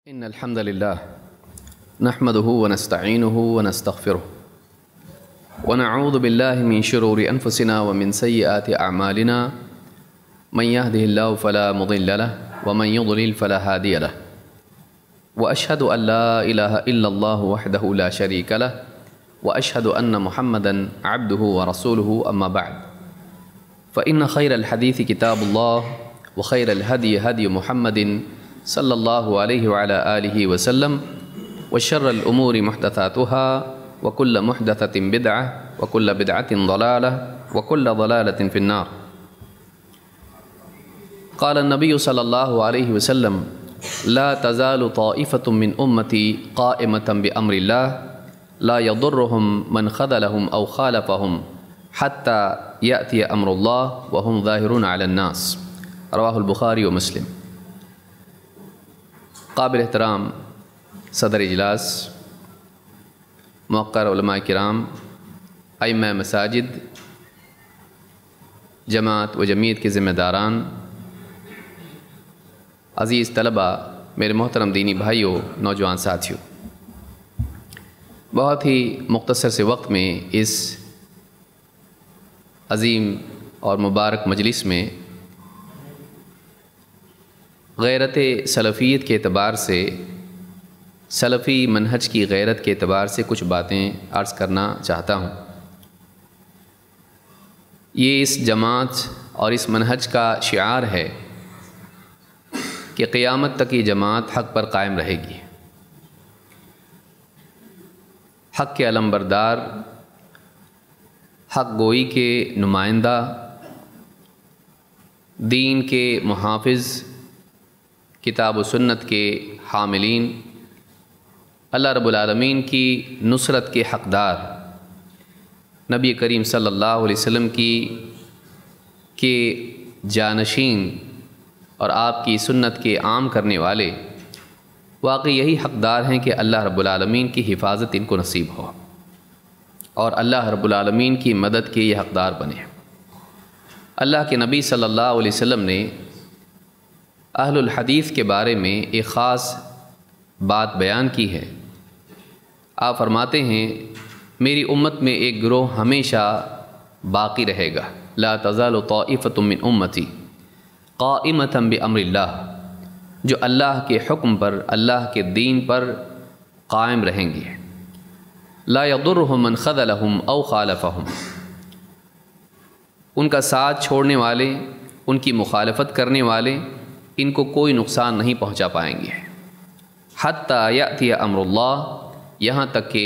إن الحمد لله نحمده ونستعينه ونستغفره ونعوذ بالله من شرور أنفسنا ومن سيئات أعمالنا من يهده الله فلا مضل له ومن يضلل فلا هادي له وأشهد أن لا إله إلا الله وحده لا شريك له وأشهد أن محمدًا عبده ورسوله أما بعد فإن خير الحديث كتاب الله وخير الهدي هدي محمد صلی اللہ علیہ وعلى آلہ وسلم وشر الأمور محدثاتها وكل محدثة بدعة وكل بدعة ضلالة وكل ضلالة في النار. قال النبي صلى الله عليه وسلم لا تزال طائفة من أمتي قائمة بأمر الله لا يضرهم من خذلهم أو خالفهم حتى يأتي أمر الله وهم ظاهرون على الناس. رواه البخاری و مسلم. قابل احترام صدر اجلاس، موقر علماء کرام، ائمہ مساجد، جماعت و جمیعت کے ذمہ داران، عزیز طلباء، میرے محترم دینی بھائیوں، نوجوان ساتھیوں، بہت ہی مختصر سے وقت میں اس عظیم اور مبارک مجلس میں غیرت سلفیت کے اعتبار سے، سلفی منہج کی غیرت کے اعتبار سے کچھ باتیں عرض کرنا چاہتا ہوں. یہ اس جماعت اور اس منہج کا شعار ہے کہ قیامت تک یہ جماعت حق پر قائم رہے گی. حق کے علمبردار، حق گوئی کے نمائندہ، دین کے محافظ، کتاب و سنت کے حاملین، اللہ رب العالمین کی نصرت کے حقدار، نبی کریم صلی اللہ علیہ وسلم کے جانشین اور آپ کی سنت کے عام کرنے والے واقعی یہی حقدار ہیں کہ اللہ رب العالمین کی حفاظت ان کو نصیب ہو اور اللہ رب العالمین کی مدد کے یہ حقدار بنے. اللہ کے نبی صلی اللہ علیہ وسلم نے اہل الحدیث کے بارے میں ایک خاص بات بیان کی ہے. آپ فرماتے ہیں میری امت میں ایک گروہ ہمیشہ باقی رہے گا. لا تزال طائفة من امتی قائمة بامر اللہ، جو اللہ کے حکم پر، اللہ کے دین پر قائم رہیں گے. لا يضرهم من خذلهم او خالفهم، ان کا ساتھ چھوڑنے والے، ان کی مخالفت کرنے والے ان کو کوئی نقصان نہیں پہنچا پائیں گے. حتیٰ یأتی امر اللہ، یہاں تک کہ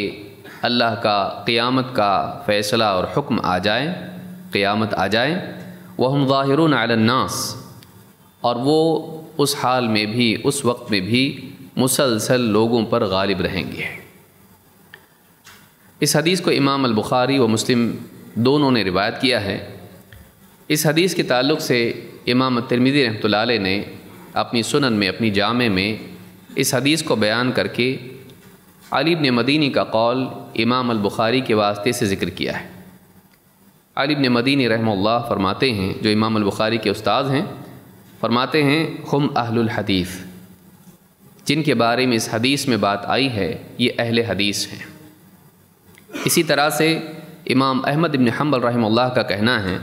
اللہ کا قیامت کا فیصلہ اور حکم آ جائے، قیامت آ جائے. وہم ظاہرون علی الناس، اور وہ اس حال میں بھی، اس وقت میں بھی مسلسل لوگوں پر غالب رہیں گے. اس حدیث کو امام البخاری و مسلم دونوں نے روایت کیا ہے. اس حدیث کے تعلق سے امام ترمذی رحمۃ اللہ علیہ نے اپنی سنن میں، اپنی جامع میں اس حدیث کو بیان کر کے علی بن مدینی کا قول امام البخاری کے واسطے سے ذکر کیا ہے. علی بن مدینی رحمہ اللہ فرماتے ہیں، جو امام البخاری کے استاد ہیں، فرماتے ہیں ہم اہل الحدیث، جن کے بارے میں اس حدیث میں بات آئی ہے یہ اہل حدیث ہیں. اسی طرح سے امام احمد بن حنبل رحمہ اللہ کا کہنا ہے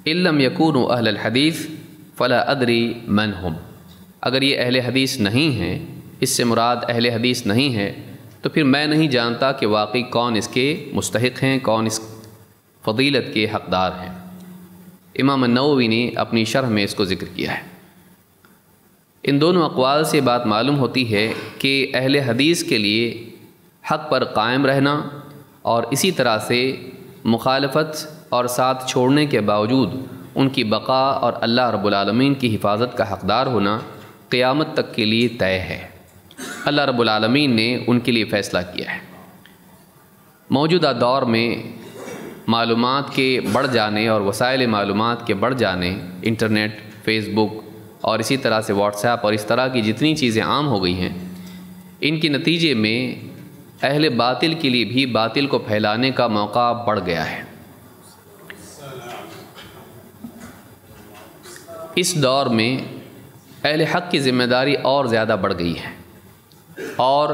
ان لم یکونوا اہل الحدیث فلا ادری من ہم، اگر یہ اہل حدیث نہیں ہیں، اس سے مراد اہل حدیث نہیں ہے، تو پھر میں نہیں جانتا کہ واقعی کون اس کے مستحق ہیں، کون اس فضیلت کے حقدار ہیں. امام النووی نے اپنی شرح میں اس کو ذکر کیا ہے. ان دونوں اقوال سے بات معلوم ہوتی ہے کہ اہل حدیث کے لیے حق پر قائم رہنا اور اسی طرح سے مخالفت اور ساتھ چھوڑنے کے باوجود ان کی بقا اور اللہ رب العالمین کی حفاظت کا حقدار ہونا قیامت تک کے لیے طے ہے. اللہ رب العالمین نے ان کے لیے فیصلہ کیا ہے. موجودہ دور میں معلومات کے بڑھ جانے اور وسائل معلومات کے بڑھ جانے، انٹرنیٹ، فیس بک اور اسی طرح سے واٹس ایپ اور اس طرح کی جتنی چیزیں عام ہو گئی ہیں، ان کے نتیجے میں اہل باطل کے لیے بھی باطل کو پھیلانے کا موقع بڑھ گیا ہے. اس دور میں اہل حق کی ذمہ داری اور زیادہ بڑھ گئی ہے. اور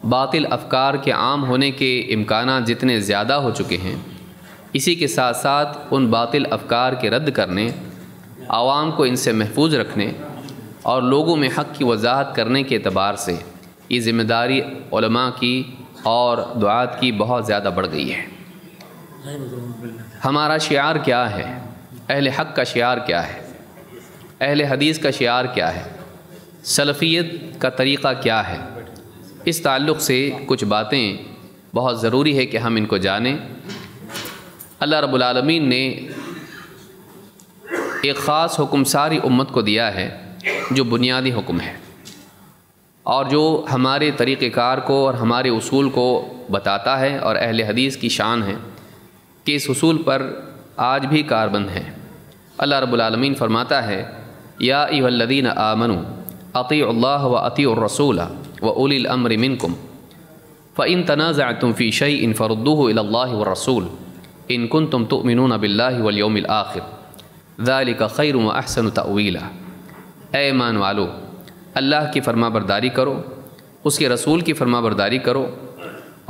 باطل افکار کے عام ہونے کے امکانات جتنے زیادہ ہو چکے ہیں، اسی کے ساتھ ساتھ ان باطل افکار کے رد کرنے، عوام کو ان سے محفوظ رکھنے اور لوگوں میں حق کی وضاحت کرنے کے اعتبار سے یہ ذمہ داری علماء کی اور دعات کی بہت زیادہ بڑھ گئی ہے۔ ہمارا شعار کیا ہے؟ اہل حق کا شعار کیا ہے؟ اہل حدیث کا شعار کیا ہے؟ سلفیت کا طریقہ کیا ہے؟ اس تعلق سے کچھ باتیں بہت ضروری ہے کہ ہم ان کو جانیں۔ اللہ رب العالمین نے ایک خاص حکم ساری امت کو دیا ہے جو بنیادی حکم ہے، اور جو ہمارے طریقہ کار کو اور ہمارے اصول کو بتاتا ہے، اور اہل حدیث کی شان ہے کہ اس اصول پر آج بھی کاربند ہیں۔ اللہ رب العالمین فرماتا ہے، یا ایھا الذین آمنوا اطیعوا اللہ واطیعوا الرسول واولی الامر منکم فان تنازعتم فی شیء فردوه الی اللہ والرسول ان کنتم تؤمنون باللہ والیوم الآخر ذلک خیر واحسن تأویلا۔ اے ایمان والو، اللہ کی فرما برداری کرو، اس کے رسول کی فرما برداری کرو،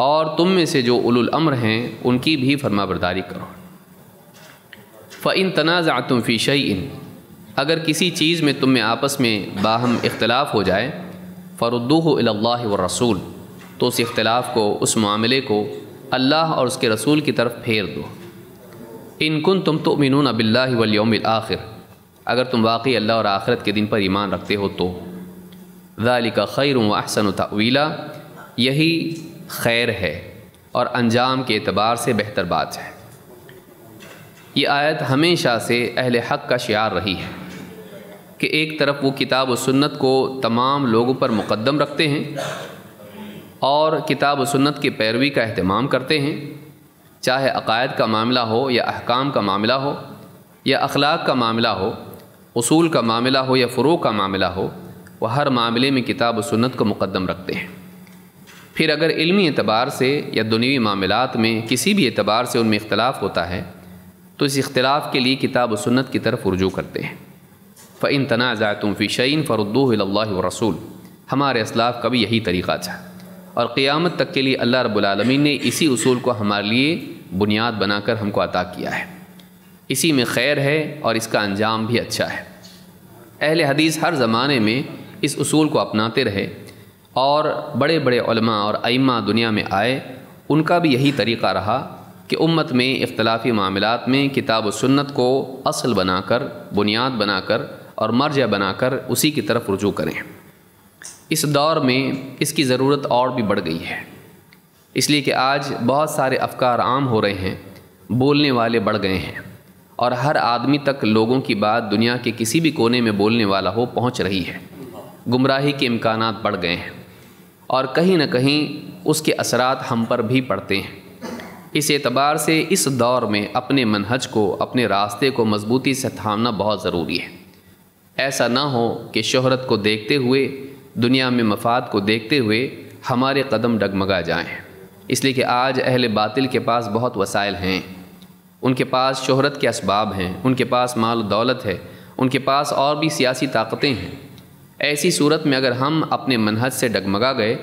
اور تم میں سے جو اولو الامر ہیں ان کی بھی فرما برداری کرو۔ فَإِن تَنَازَعْتُمْ فِي شَيْءٍ، اگر کسی چیز میں تم میں آپس میں باہم اختلاف ہو جائے، فَرُدُّوهُ إِلَى اللَّهِ وَالرَّسُولِ، تو اس اختلاف کو، اس معاملے کو اللہ اور اس کے رسول کی طرف پھیر دو۔ إِن كُنتُمْ تُؤْمِنُونَ بِاللَّهِ وَالْيَوْمِ الْآخِرِ، اگر تم واقعی اللہ اور آخرت کے دن پر ایمان رکھتے ہو تو۔ ذَلِكَ خَيْرٌ وَأَحْسَنُ تَأْوِيلًا، یہی خیر ہے اور انجام کے اعتبار سے بہتر بات ہے۔ یہ آیت ہمیشہ سے اہل حق کا شعار رہی ہے کہ ایک طرف وہ کتاب و سنت کو تمام لوگوں پر مقدم رکھتے ہیں اور کتاب و سنت کی پیروی کا اہتمام کرتے ہیں، چاہے عقائد کا معاملہ ہو یا احکام کا معاملہ ہو یا اخلاق کا معاملہ ہو، اصول کا معاملہ ہو یا فروع کا معاملہ ہو، وہ ہر معاملے میں کتاب و سنت کو مقدم رکھتے ہیں۔ پھر اگر علمی اعتبار سے یا دنیوی معاملات میں کسی بھی اعتبار سے ان میں اختلاف ہوتا ہے تو اس اختلاف کے لیے کتاب و سنت کی طرف رجوع کرتے ہیں۔ فَإِن تَنَازَعْتُمْ فِي شَيْءٍ فَرُدُّوهُ إِلَى اللَّهِ وَالرَّسُولِ، ہمارے اسلاف کا بھی یہی طریقہ تھا، اور قیامت تک کے لیے اللہ رب العالمین نے اسی اصول کو ہمارے لیے بنیاد بنا کر ہم کو عطا کیا ہے۔ اسی میں خیر ہے اور اس کا انجام بھی اچھا ہے۔ اہل حدیث ہر زمانے میں اس اصول کو اپناتے رہے، اور بڑے بڑے علماء اور ائمہ دنیا میں آئے، ان کا بھی یہی طریقہ رہا کہ امت میں اختلافی معاملات میں کتاب و سنت کو اصل بنا کر، بنیاد بنا کر اور مرجع بنا کر اسی کی طرف رجوع کریں۔ اس دور میں اس کی ضرورت اور بھی بڑھ گئی ہے، اس لیے کہ آج بہت سارے افکار عام ہو رہے ہیں، بولنے والے بڑھ گئے ہیں، اور ہر آدمی تک لوگوں کی بات دنیا کے کسی بھی کونے میں بولنے والا ہو پہنچ رہی ہے۔ گمراہی کے امکانات بڑھ گئے ہیں، اور کہیں نہ کہیں اس کے اثرات ہم پر بھی پڑتے ہیں۔ اس اعتبار سے اس دور میں اپنے منہج کو، اپنے راستے کو مضبوطی سے تھامنا بہت ضروری ہے۔ ایسا نہ ہو کہ شہرت کو دیکھتے ہوئے، دنیا میں مفاد کو دیکھتے ہوئے ہمارے قدم ڈگمگا جائیں، اس لیے کہ آج اہل باطل کے پاس بہت وسائل ہیں، ان کے پاس شہرت کے اسباب ہیں، ان کے پاس مال و دولت ہے، ان کے پاس اور بھی سیاسی طاقتیں ہیں۔ ایسی صورت میں اگر ہم اپنے منہج سے ڈگمگا گئے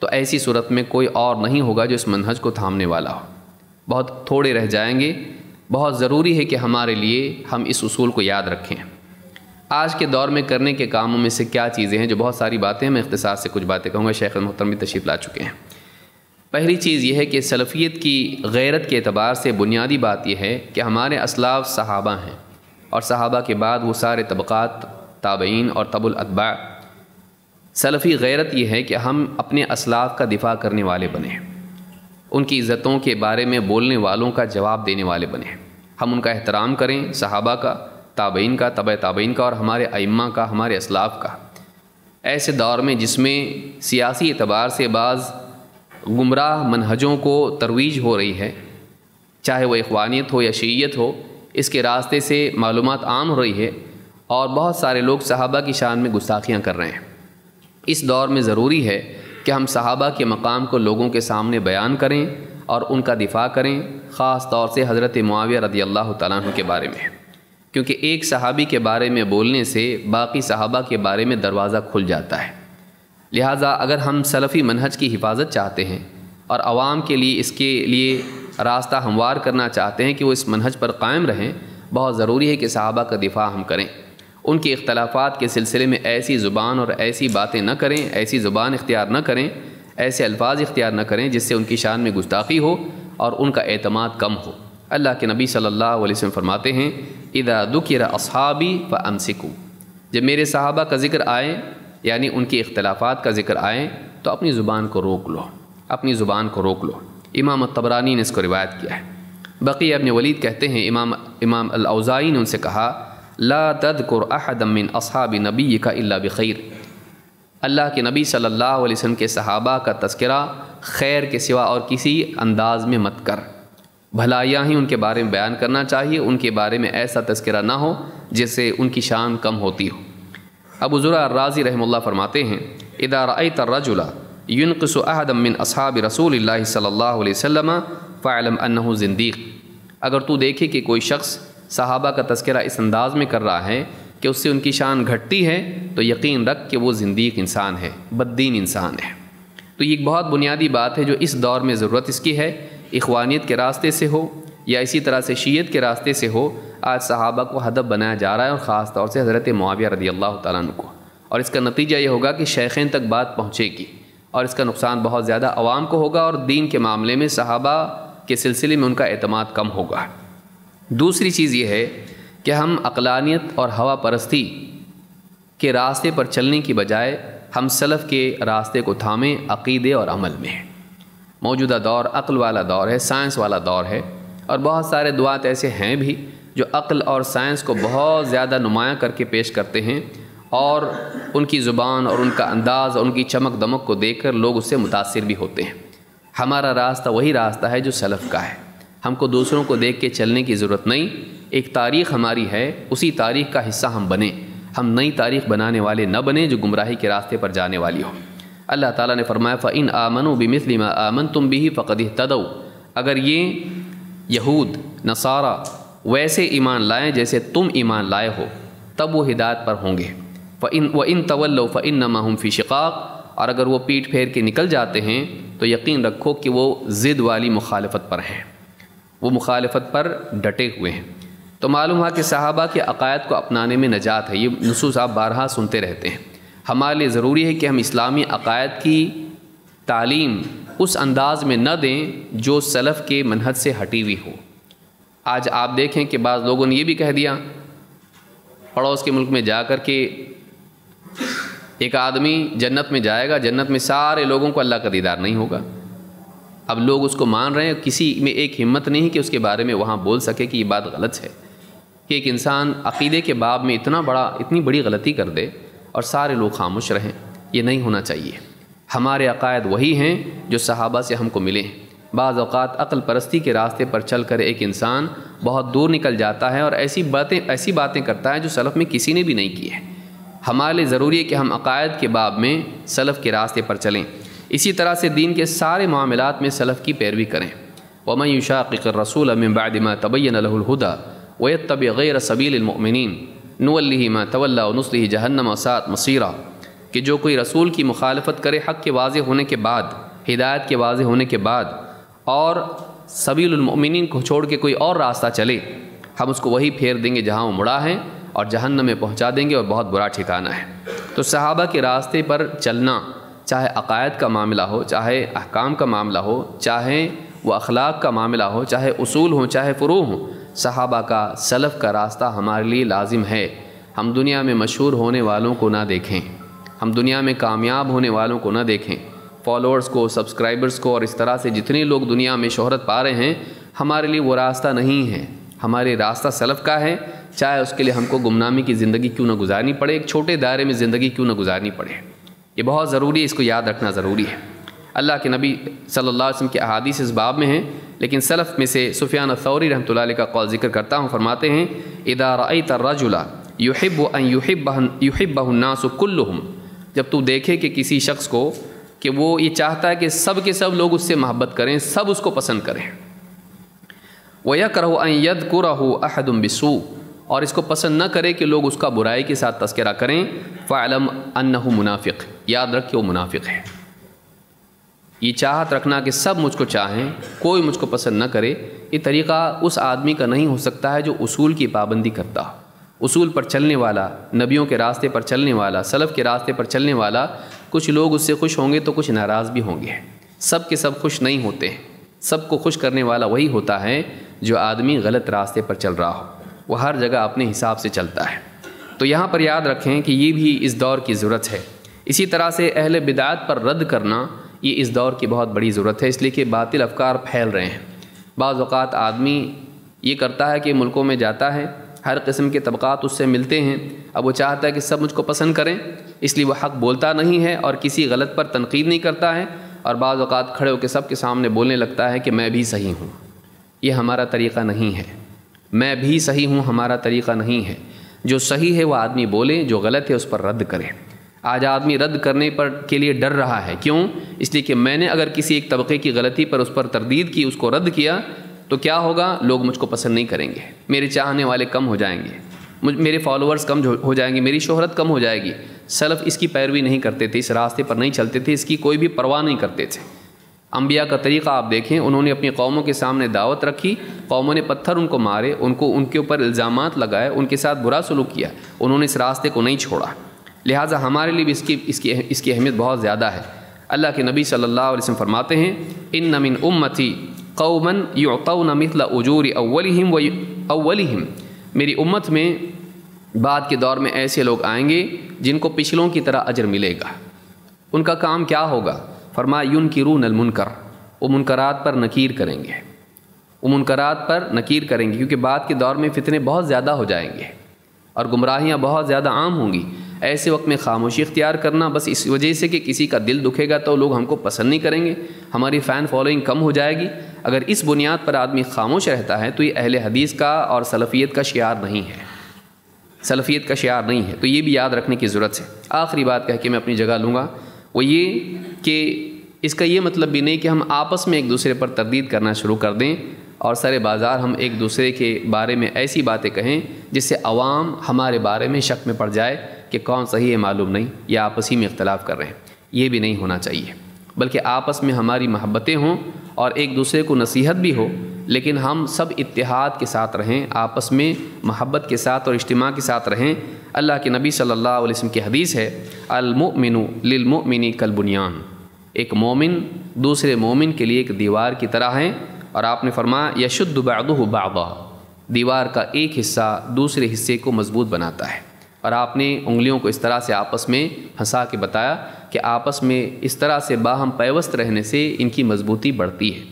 تو ایسی صورت میں کوئی اور نہیں ہوگا جو اس منہج کو تھامنے والا ہو، بہت تھوڑے رہ جائیں گے۔ بہت ضروری ہے کہ ہمارے لیے ہم اس اصول کو یاد رکھیں۔ آج کے دور میں کرنے کے کاموں میں سے کیا چیزیں ہیں؟ جو بہت ساری باتیں ہیں، میں اختصار سے کچھ باتیں کہوں گا، شیخ محترم بھی تشریف لا چکے ہیں۔ پہلی چیز یہ ہے کہ سلفیت کی غیرت کے اعتبار سے بنیادی بات یہ ہے کہ ہمارے اسلاف صحابہ ہیں، اور صحابہ کے بعد وہ سارے طبقات، تابعین اور تبع الاتباع۔ سلفی غیرت یہ ہے کہ ہم اپنے اسلاف کا دفاع کرنے والے بنیں، ان کی عزتوں کے بارے میں بولنے والوں کا جواب دینے والے بنیں، ہم ان کا احترام کریں، صحابہ کا، تابعین کا، تبع تابعین کا، اور ہمارے ائمہ کا، ہمارے اسلاف کا۔ ایسے دور میں جس میں سیاسی اعتبار سے بعض گمراہ منہجوں کو ترویج ہو رہی ہے، چاہے وہ اخوانیت ہو یا شیعیت ہو، اس کے راستے سے معلومات عام ہو رہی ہے، اور بہت سارے لوگ صحابہ کی شان میں گستاخیاں کر رہے ہیں۔ اس دور میں ضروری ہے کہ ہم صحابہ کے مقام کو لوگوں کے سامنے بیان کریں اور ان کا دفاع کریں، خاص طور سے حضرت معاویہ رضی اللہ تعالیٰ عنہ کے بارے میں، کیونکہ ایک صحابی کے بارے میں بولنے سے باقی صحابہ کے بارے میں دروازہ کھل جاتا ہے۔ لہٰذا اگر ہم سلفی منہج کی حفاظت چاہتے ہیں اور عوام کے لیے اس کے لیے راستہ ہموار کرنا چاہتے ہیں کہ وہ اس منہج پر قائم رہیں، بہت ضروری ہے کہ صحابہ کا دفاع ہم کریں، ان کے اختلافات کے سلسلے میں ایسی زبان اور ایسی باتیں نہ کریں، ایسی زبان اختیار نہ کریں، ایسے الفاظ اختیار نہ کریں جس سے ان کی شان میں گستاخی ہو اور ان کا اعتماد کم ہو۔ اللہ کے نبی صلی اللہ علیہ وسلم فرماتے ہیں اذا ذکر اصحابی فامسکوا، جب میرے صحابہ کا ذکر آئے یعنی ان کے اختلافات کا ذکر آئے تو اپنی زبان کو روک لو، اپنی زبان کو روک لو۔ امام الطبرانی نے اس کو روایت کیا ہے۔ بقیہ ابن ولید کہتے ہیں امام الاوزاعی نے ان سے کہا لا تذکر احدا من اصحاب نبیک الا بخیر، اللہ کے نبی صلی اللہ علیہ وسلم کے صحابہ کا تذکرہ خیر کے سوا اور کسی انداز میں مت کر، بھلائیاں ہی ان کے بارے میں بیان کرنا چاہیے، ان کے بارے میں ایسا تذکرہ نہ ہو جس سے ان کی شان کم ہوتی ہو۔ ابو زرع الرازی رحمہ اللہ فرماتے ہیں اذا رأیت الرجل ينقص احدا من اصحاب رسول اللہ صلی اللہ علیہ وسلم فاعلم انہ زندیق، اگر تو دیکھے کہ کوئی شخص صحابہ کا تذکرہ اس انداز میں کر رہا ہے کہ اس سے ان کی شان گھٹتی ہے تو یقین رکھ کہ وہ زندیق انسان ہے، بددین انسان ہے۔ تو یہ ایک بہت بنیادی بات ہے جو اس دور میں ضرورت اس کی ہے، اخوانیت کے راستے سے ہو یا اسی طرح سے شیعت کے راستے سے ہو، آج صحابہ کو ہدف بنایا جا رہا ہے اور خاص طور سے حضرت معاویہ رضی اللہ تعالیٰ عنہ کو، اور اس کا نتیجہ یہ ہوگا کہ شیخین تک بات پہنچے گی اور اس کا نقصان بہت زیادہ عوام کو ہوگا اور دین کے معاملے میں صحابہ کے سلسلے میں ان کا اعتماد کم ہوگا۔ دوسری چیز یہ ہے کہ ہم عقلانیت اور ہوا پرستی کے راستے پر چلنے کی بجائے ہم سلف کے راستے کو تھامیں عقیدے اور عمل میں۔ موجودہ دور عقل والا دور ہے، سائنس والا دور ہے، اور بہت سارے دعات ایسے ہیں بھی جو عقل اور سائنس کو بہت زیادہ نمایاں کر کے پیش کرتے ہیں، اور ان کی زبان اور ان کا انداز اور ان کی چمک دمک کو دیکھ کر لوگ اس سے متاثر بھی ہوتے ہیں۔ ہمارا راستہ وہی راستہ ہے جو سلف کا ہے، ہم کو دوسروں کو دیکھ کے چلنے کی ضرورت نہیں، ایک تاریخ ہماری ہے، اسی تاریخ کا حصہ ہم بنیں، ہم نئی تاریخ بنانے والے نہ بنیں جو گمراہی کے راستے پر جانے والی ہو۔ اللہ تعالیٰ نے فرمایا فَإِنْ آمَنُوا بِمِثْلِ مَا آمَنْتُمْ بِهِ فَقَدِ اهْتَدَوْا، اگر یہ یہود نصارہ ویسے ایمان لائیں جیسے تم ایمان لائے ہو تب وہ ہدایت پر ہوں گے۔ وَإِنْ تَوَلَّوْا فَإِنَّمَا هُمْ فِي شِقَاقٍ، اور اگر وہ پیٹ پھیر کے نکل جاتے ہیں تو یقین رکھو کہ وہ ضد والی مخالفت پر ہیں، وہ مخالفت پر ڈٹے ہوئے ہیں۔ تو معلوم ہوا کہ صحابہ کے عقائد کو اپنانے میں نجات ہے، یہ نصوص آپ بارہا سنتے رہتے ہیں۔ ہمارے لیے ضروری ہے کہ ہم اسلامی عقائد کی تعلیم اس انداز میں نہ دیں جو سلف کے منہج سے ہٹی ہوئی ہو۔ آج آپ دیکھیں کہ بعض لوگوں نے یہ بھی کہہ دیا پڑوس کے ملک میں جا کر کے ایک آدمی جنت میں جائے گا، جنت میں سارے لوگوں کو اللہ کا دیدار نہیں ہوگا۔ اب لوگ اس کو مان رہے ہیں، کسی میں ایک ہمت نہیں کہ اس کے بارے میں وہاں بول سکے کہ یہ بات غلط ہے، کہ ایک انسان عقیدے کے باب میں اتنی بڑی غلطی کر دے اور سارے لوگ خاموش رہیں، یہ نہیں ہونا چاہیے۔ ہمارے عقائد وہی ہیں جو صحابہ سے ہم کو ملے ہیں۔ بعض اوقات عقل پرستی کے راستے پر چل کر ایک انسان بہت دور نکل جاتا ہے اور ایسی باتیں کرتا ہے جو سلف میں کسی نے بھی نہیں کی ہے۔ ہمارے لیے ضروری ہے کہ ہم عقائد کے باب میں سلف کے راستے پر چلیں، اسی طرح سے دین کے سارے معاملات میں سلف کی پیروی کریں۔ وَمَن يُشَاقِقِ الرَّسُولَ مِن بَعْدِ مَا تَبَيَّنَ لَهُ الْهُدَى وَيَتَّبِعْ غَيْرَ سَبِيلِ الْمُؤْمِنِينَ نُوَلِّهِ مَا تَوَلَّىٰ وَنُصْلِهِ جَهَنَّمَ وَسَاءَتْ مَصِيرًا، کہ جو کوئی رسول کی مخالفت کرے حق کے واضح ہونے کے بعد، ہدایت کے واضح ہونے کے بعد، اور سبیل المؤمنین کو چھوڑ کے کوئی اور راستہ چلے، ہم اس کو وہی پھیر دیں گے جہاں وہ مڑا ہے اور جہنم میں پہنچا دیں گے، اور بہت برا ٹھکانہ ہے۔ تو صحابہ کے راستے پر چلنا، چاہے عقائد کا معاملہ ہو، چاہے احکام کا معاملہ ہو، چاہے وہ اخلاق کا معاملہ ہو، چاہے اصول ہوں، چاہے فروع ہوں، صحابہ کا سلف کا راستہ ہمارے لیے لازم ہے۔ ہم دنیا میں مشہور ہونے والوں کو نہ دیکھیں، ہم دنیا میں کامیاب ہونے والوں کو نہ دیکھیں، فالوورز کو، سبسکرائبرز کو، اور اس طرح سے جتنے لوگ دنیا میں شہرت پا رہے ہیں، ہمارے لیے وہ راستہ نہیں ہے۔ ہمارے راستہ سلف کا ہے، چاہے اس کے لیے ہم کو گمنامی کی زندگی کیوں نہ گزارنی پڑے، ایک چھوٹے دائرے میں زندگی کیوں نہ گزارنی پڑے۔ یہ بہت ضروری ہے، اس کو یاد رکھنا ضروری ہے۔ اللہ کے نبی صلی اللہ علیہ وسلم کے احادیث اس باب میں ہیں، لیکن سلف میں سے سفیان الثوری رحمۃ اللہ علیہ کا قول ذکر کرتا ہوں، فرماتے ہیں اذا رأیت الرجل یحب ان یحبہ الناس کلہم، جب تو دیکھے کہ کسی شخص کو کہ وہ یہ چاہتا ہے کہ سب کے سب لوگ اس سے محبت کریں، سب اس کو پسند کریں، وَيَكْرَهُ أَن يَذْكُرَهُ أَحَدٌ بِسُوءٍ، اور اس کو پسند نہ کرے کہ لوگ اس کا برائی کے ساتھ تذکرہ کریں، فَعْلَمْ أَنَّهُ منافق، یاد رکھ کہ وہ منافق ہے۔ یہ چاہت رکھنا کہ سب مجھ کو چاہیں، کوئی مجھ کو پسند نہ کرے، یہ طریقہ اس آدمی کا نہیں ہو سکتا ہے جو اصول کی پابندی کرتا ہو، اصول پر چلنے والا، نبیوں کے راستے پر چلنے والا، سلف کے راستے پر چلنے والا۔ کچھ لوگ اس سے خوش ہوں گے تو کچھ ناراض بھی ہوں گے، سب کے سب خوش نہیں ہوتے ہیں۔ سب کو خوش کرنے والا وہی ہوتا ہے جو آدمی غلط راستے پر چل رہا ہو، وہ ہر جگہ اپنے حساب سے چلتا ہے۔ تو یہاں پر یاد رکھیں کہ یہ بھی اس دور کی ضرورت ہے۔ اسی طرح سے اہل بدعات پر رد کرنا یہ اس دور کی بہت بڑی ضرورت ہے، اس لیے کہ باطل افکار پھیل رہے ہیں۔ بعض اوقات آدمی یہ کرتا ہے کہ ملکوں میں جاتا ہے، ہر قسم کے طبقات اس سے ملتے ہیں، اب وہ چاہتا ہے کہ سب مجھ کو پسند کریں، اس لیے وہ حق بولتا نہیں ہے اور کسی غلط پر تنقید نہیں کرتا ہے، اور بعض اوقات کھڑے ہو کے سب کے سامنے بولنے لگتا ہے کہ میں بھی صحیح ہوں۔ یہ ہمارا طریقہ نہیں ہے، میں بھی صحیح ہوں ہمارا طریقہ نہیں ہے۔ جو صحیح ہے وہ آدمی بولے، جو غلط ہے اس پر رد کرے۔ آج آدمی رد کرنے کے لیے ڈر رہا ہے، کیوں؟ اس لیے کہ میں نے اگر کسی ایک طبقے کی غلطی پر اس پر تردید کی، اس کو رد کیا، تو کیا ہوگا؟ لوگ مجھ کو پسند نہیں کریں گے، میرے چاہنے والے کم ہو جائیں گے، میرے فالوورز کم ہو جائیں گے، میری شہرت کم ہو جائے گی۔ سلف اس کی پیروی نہیں کرتے تھے، اس راستے پر نہیں چلتے تھے، اس کی کوئی بھی پرواہ نہیں کرتے تھے۔ انبیاء کا طریقہ آپ دیکھیں، انہوں نے اپنی قوموں کے سامنے دعوت رکھی، قوموں نے پتھر ان کو مارے، ان کے اوپر الزامات لگائے، ان کے ساتھ برا سلوک کیا، انہوں نے اس راستے کو نہیں چھوڑا۔ لہٰذا ہمارے لیے بھی اس کی اہمیت بہت زیادہ ہے۔ اللہ کے نبی صلی اللہ علیہ وسلم فرماتے ہیں، ان من امتی قوما یعطون مثل اجور اولہم، میری امت میں بعد کے دور میں ایسے لوگ آئیں گے جن کو پچھلوں کی طرح اجر ملے گا۔ ان کا کام کیا ہوگا؟ فرمایا ینکرون المنکر، وہ منکرات پر نکیر کریں گے، وہ منکرات پر نکیر کریں گے، کیونکہ بعد کے دور میں فتنے بہت زیادہ ہو جائیں گے اور گمراہیاں بہت زیادہ عام ہوں گی۔ ایسے وقت میں خاموشی اختیار کرنا، بس اس وجہ سے کہ کسی کا دل دکھے گا تو لوگ ہم کو پسند نہیں کریں گے، ہماری فین فالوئنگ کم ہو جائے گی، اگر اس بنیاد پر آدمی خاموش رہتا ہے تو یہ اہل حدیث کا اور سلفیت کا شعار نہیں ہے، سلفیت کا شعار نہیں ہے۔ تو یہ بھی یاد رکھنے کی ضرورت ہے۔ آخری بات کہہ کے میں اپنی جگہ لوں گا، وہ یہ کہ اس کا یہ مطلب بھی نہیں کہ ہم آپس میں ایک دوسرے پر تردید کرنا شروع کر دیں اور سارے بازار ہم ایک دوسرے کے بارے میں ایسی باتیں کہیں جس سے عوام ہمارے بارے میں شک میں پڑ جائے کہ کون صحیح ہے معلوم نہیں، یا آپس ہی میں اختلاف کر رہے ہیں۔ یہ بھی نہیں ہونا چاہیے، بلکہ آپس میں ہماری محبتیں ہوں اور ایک دوسرے کو نصیحت بھی ہو، لیکن ہم سب اتحاد کے ساتھ رہیں، آپس میں محبت کے ساتھ اور اجتماع کے ساتھ رہیں۔ اللہ کے نبی صلی اللہ علیہ وسلم کی حدیث ہے، المؤمن للمؤمن کالبنیان، ایک مومن دوسرے مومن کے لیے ایک دیوار کی طرح ہے، اور آپ نے فرمایا یشد بعضہ بعضا، دیوار کا ایک حصہ دوسرے حصے کو مضبوط بناتا ہے، اور آپ نے انگلیوں کو اس طرح سے آپس میں پھنسا کے بتایا کہ آپس میں اس طرح سے باہم پیوست رہنے سے ان کی مضبوطی بڑھتی ہے۔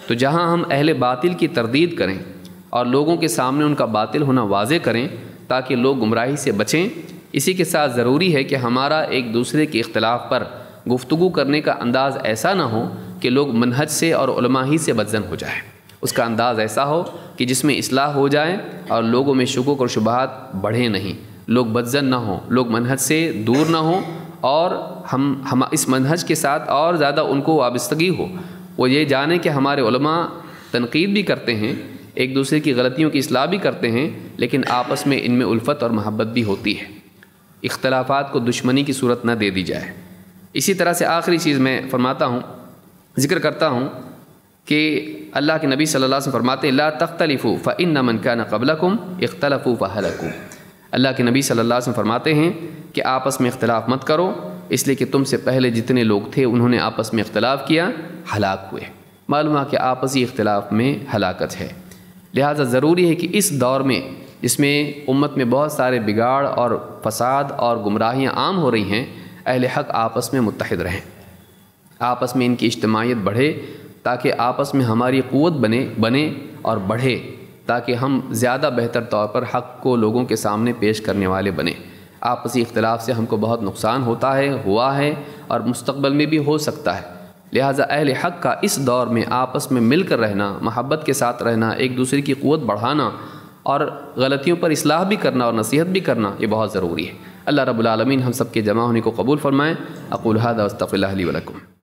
تو جہاں ہم اہل باطل کی تردید کریں اور لوگوں کے سامنے ان کا باطل ہونا واضح کریں تاکہ لوگ گمراہی سے بچیں، اسی کے ساتھ ضروری ہے کہ ہمارا ایک دوسرے کے اختلاف پر گفتگو کرنے کا انداز ایسا نہ ہو کہ لوگ منہج سے اور علماء ہی سے بدظن ہو جائیں، اس کا انداز ایسا ہو کہ جس میں اصلاح ہو جائے اور لوگوں میں شکوک اور شبہات بڑھیں نہیں، لوگ بدظن نہ ہوں، لوگ منہج سے دور نہ ہوں، اور ہم اس منہج کے ساتھ اور زیادہ ان کو وابستگی ہو، وہ یہ جانیں کہ ہمارے علماء تنقید بھی کرتے ہیں، ایک دوسرے کی غلطیوں کی اصلاح بھی کرتے ہیں، لیکن آپس میں ان میں الفت اور محبت بھی ہوتی ہے، اختلافات کو دشمنی کی صورت نہ دے دی جائے۔ اسی طرح سے آخری چیز میں فرماتا ہوں، ذکر کرتا ہوں کہ اللہ کے نبی صلی اللہ علیہ وسلم فرماتے ہیں لا تختلفوا فإن من كان قبلكم اختلفوا فهلكوا، اللہ کے نبی صلی اللہ علیہ وسلم فرماتے ہیں کہ آپس میں اختلاف مت کرو، اس لیے کہ تم سے پہلے جتنے لوگ تھے انہوں نے آپس میں اختلاف کیا، ہلاک ہوئے۔ معلوم ہے کہ آپسی اختلاف میں ہلاکت ہے، لہٰذا ضروری ہے کہ اس دور میں جس میں امت میں بہت سارے بگاڑ اور فساد اور گمراہیاں عام ہو رہی ہیں، اہل حق آپس میں متحد رہیں، آپس میں ان کی اجتماعیت بڑھے تاکہ آپس میں ہماری قوت بنے اور بڑھے، تاکہ ہم زیادہ بہتر طور پر حق کو لوگوں کے سامنے پیش کرنے والے بنیں۔ آپسی اختلاف سے ہم کو بہت نقصان ہوتا ہے، ہوا ہے اور مستقبل میں بھی ہو سکتا ہے، لہٰذا اہل حق کا اس دور میں آپس میں مل کر رہنا، محبت کے ساتھ رہنا، ایک دوسرے کی قوت بڑھانا اور غلطیوں پر اصلاح بھی کرنا اور نصیحت بھی کرنا، یہ بہت ضروری ہے۔ اللہ رب العالمین ہم سب کے جمع ہونے کو قبول فرمائیں۔ اقول ھذا واستغفر اللہ لی ولکم۔